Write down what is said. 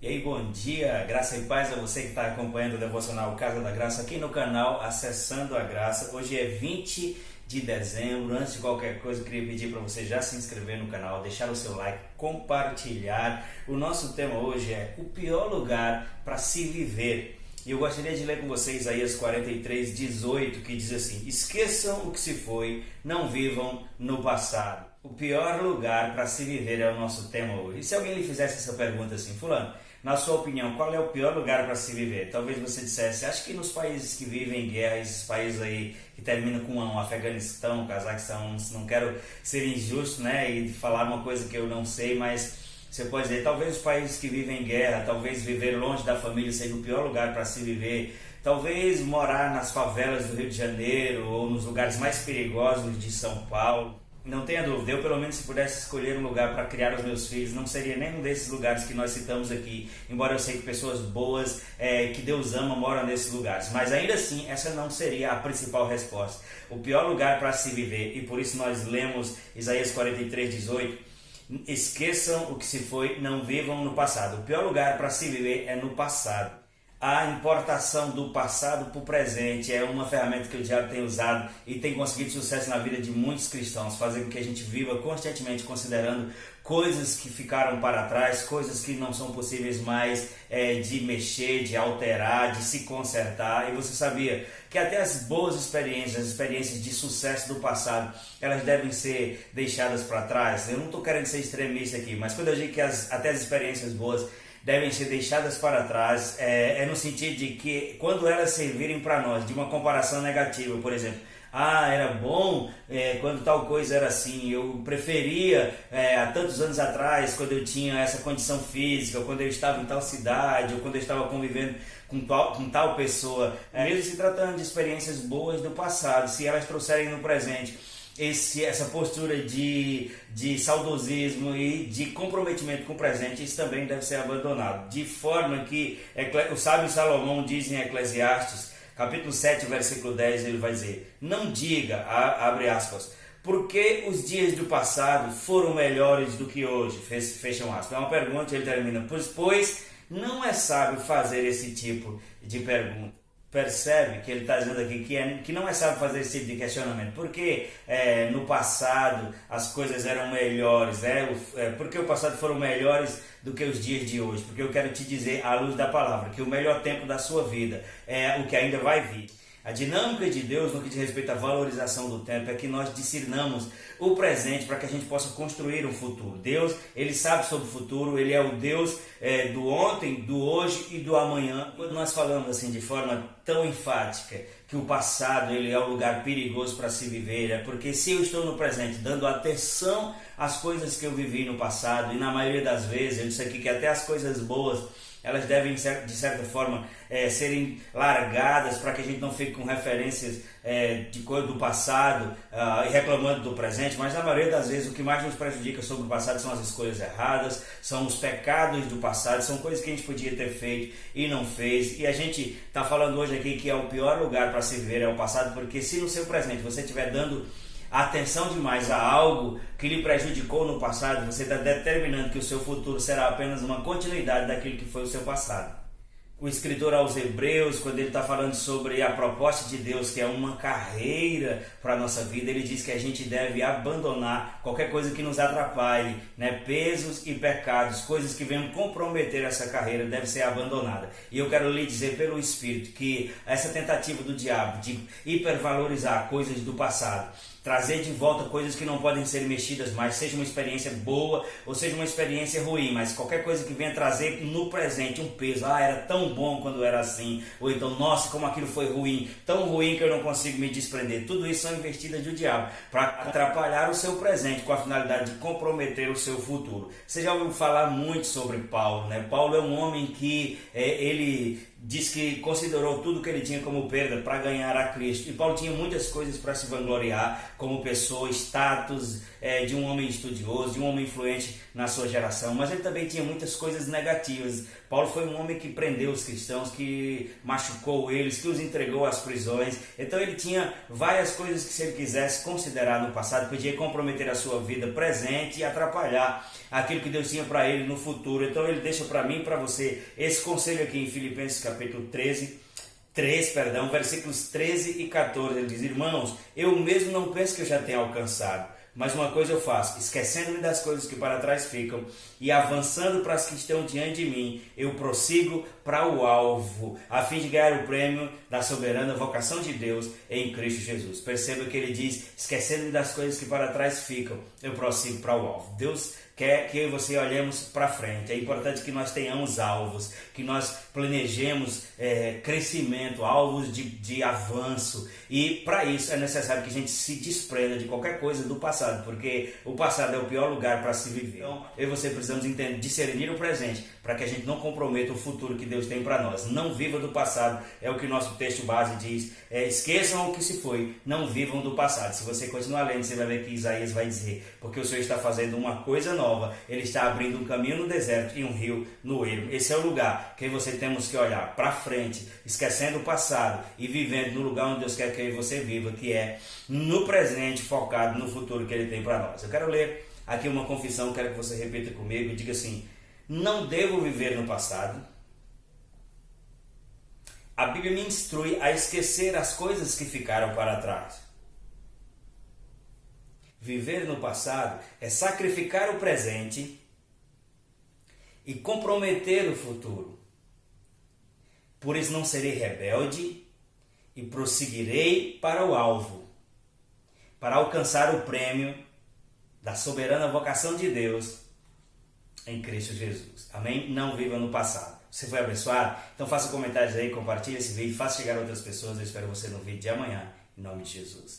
E aí, bom dia, graça e paz a você que está acompanhando o Devocional Casa da Graça aqui no canal Acessando a Graça. Hoje é 20 de dezembro. Antes de qualquer coisa, eu queria pedir para você já se inscrever no canal, deixar o seu like, compartilhar. O nosso tema hoje é o pior lugar para se viver. E eu gostaria de ler com vocês Isaías 43:18, que diz assim: esqueçam o que se foi, não vivam no passado. O pior lugar para se viver é o nosso tema hoje. E se alguém lhe fizesse essa pergunta assim: fulano, na sua opinião, qual é o pior lugar para se viver? Talvez você dissesse: acho que nos países que vivem em guerra, esses países aí que terminam com um Afeganistão, Cazaquistão, não quero ser injusto, né, e falar uma coisa que eu não sei, mas você pode dizer, talvez os países que vivem em guerra, talvez viver longe da família seja o pior lugar para se viver, talvez morar nas favelas do Rio de Janeiro ou nos lugares mais perigosos de São Paulo. Não tenha dúvida, eu pelo menos se pudesse escolher um lugar para criar os meus filhos, não seria nenhum desses lugares que nós citamos aqui, embora eu sei que pessoas boas, que Deus ama, moram nesses lugares, mas ainda assim essa não seria a principal resposta. O pior lugar para se viver, e por isso nós lemos Isaías 43:18, esqueçam o que se foi, não vivam no passado. O pior lugar para se viver é no passado. A importação do passado para o presente é uma ferramenta que o diabo tem usado e tem conseguido sucesso na vida de muitos cristãos, fazendo com que a gente viva constantemente considerando coisas que ficaram para trás, coisas que não são possíveis mais de mexer, de alterar, de se consertar. E você sabia que até as boas experiências, as experiências de sucesso do passado, elas devem ser deixadas para trás? Eu não estou querendo ser extremista aqui, mas quando eu digo que até as experiências boas devem ser deixadas para trás, é no sentido de que quando elas servirem para nós, de uma comparação negativa, por exemplo, era bom quando tal coisa era assim, eu preferia há tantos anos atrás, quando eu tinha essa condição física, ou quando eu estava em tal cidade, ou quando eu estava convivendo com tal pessoa, mesmo se tratando de experiências boas do passado, se elas trouxerem no presente essa postura de saudosismo e de comprometimento com o presente, isso também deve ser abandonado. De forma que o sábio Salomão diz em Eclesiastes, capítulo 7, versículo 10, ele vai dizer: não diga, abre aspas, porque os dias do passado foram melhores do que hoje, fecham aspas. É uma pergunta, ele termina, pois não é sábio fazer esse tipo de pergunta. Percebe que ele está dizendo aqui que não é sábio fazer esse tipo de questionamento. Porque no passado as coisas eram melhores, porque o passado foram melhores do que os dias de hoje. Porque eu quero te dizer, à luz da palavra, que o melhor tempo da sua vida é o que ainda vai vir. A dinâmica de Deus no que diz respeito à valorização do tempo é que nós discernamos o presente para que a gente possa construir um futuro. Deus, Ele sabe sobre o futuro, Ele é o Deus do ontem, do hoje e do amanhã. Quando nós falamos assim de forma tão enfática que o passado ele é um lugar perigoso para se viver, é porque se eu estou no presente dando atenção às coisas que eu vivi no passado, e na maioria das vezes, eu disse aqui que até as coisas boas, elas devem, de certa forma, serem largadas para que a gente não fique com referências de coisa do passado e reclamando do presente, mas na maioria das vezes o que mais nos prejudica sobre o passado são as escolhas erradas, são os pecados do passado, são coisas que a gente podia ter feito e não fez. E a gente está falando hoje aqui que é o pior lugar para se viver é o passado, porque se no seu presente você estiver dando atenção demais a algo que lhe prejudicou no passado, você está determinando que o seu futuro será apenas uma continuidade daquilo que foi o seu passado. O escritor aos Hebreus, quando ele está falando sobre a proposta de Deus, que é uma carreira para a nossa vida, ele diz que a gente deve abandonar qualquer coisa que nos atrapalhe, pesos e pecados, coisas que venham comprometer essa carreira, deve ser abandonada. E eu quero lhe dizer pelo Espírito que essa tentativa do diabo de hipervalorizar coisas do passado, trazer de volta coisas que não podem ser mexidas mais, seja uma experiência boa ou seja uma experiência ruim, mas qualquer coisa que venha trazer no presente um peso, era tão bom quando era assim, ou então, nossa, como aquilo foi ruim, tão ruim que eu não consigo me desprender. Tudo isso são investidas do diabo para atrapalhar o seu presente com a finalidade de comprometer o seu futuro. Você já ouviu falar muito sobre Paulo, Paulo é um homem que ele diz que considerou tudo que ele tinha como perda para ganhar a Cristo. E Paulo tinha muitas coisas para se vangloriar como pessoa, status de um homem estudioso, de um homem influente na sua geração, mas ele também tinha muitas coisas negativas. Paulo foi um homem que prendeu os cristãos, que machucou eles, que os entregou às prisões. Então ele tinha várias coisas que, se ele quisesse considerar no passado, podia comprometer a sua vida presente e atrapalhar aquilo que Deus tinha para ele no futuro. Então ele deixa para mim e para você esse conselho aqui em Filipenses capítulo 3, versículos 13 e 14. Ele diz: irmãos, eu mesmo não penso que eu já tenha alcançado, mas uma coisa eu faço, esquecendo-me das coisas que para trás ficam e avançando para as que estão diante de mim, eu prossigo para o alvo, a fim de ganhar o prêmio da soberana vocação de Deus em Cristo Jesus. Perceba que ele diz: esquecendo-me das coisas que para trás ficam, eu prossigo para o alvo. Deus quer que eu e você olhemos para frente. É importante que nós tenhamos alvos, que nós planejemos crescimento, alvos de avanço. E para isso é necessário que a gente se desprenda de qualquer coisa do passado, porque o passado é o pior lugar para se viver. Então, eu e você precisamos discernir o presente para que a gente não comprometa o futuro que Deus tem para nós. Não viva do passado, é o que o nosso texto base diz. Esqueçam o que se foi, não vivam do passado. Se você continuar lendo, você vai ver que Isaías vai dizer: porque o Senhor está fazendo uma coisa nova, Ele está abrindo um caminho no deserto e um rio no ermo. Esse é o lugar que você temos que olhar para frente, esquecendo o passado e vivendo no lugar onde Deus quer que você viva, que é no presente, focado no futuro que Ele tem para nós. Eu quero ler aqui uma confissão, quero que você repita comigo e diga assim: não devo viver no passado. A Bíblia me instrui a esquecer as coisas que ficaram para trás. Viver no passado é sacrificar o presente e comprometer o futuro. Por isso não serei rebelde e prosseguirei para o alvo, para alcançar o prêmio da soberana vocação de Deus em Cristo Jesus. Amém? Não viva no passado. Você foi abençoado? Então faça comentários aí, compartilhe esse vídeo, faça chegar a outras pessoas. Eu espero você no vídeo de amanhã, em nome de Jesus.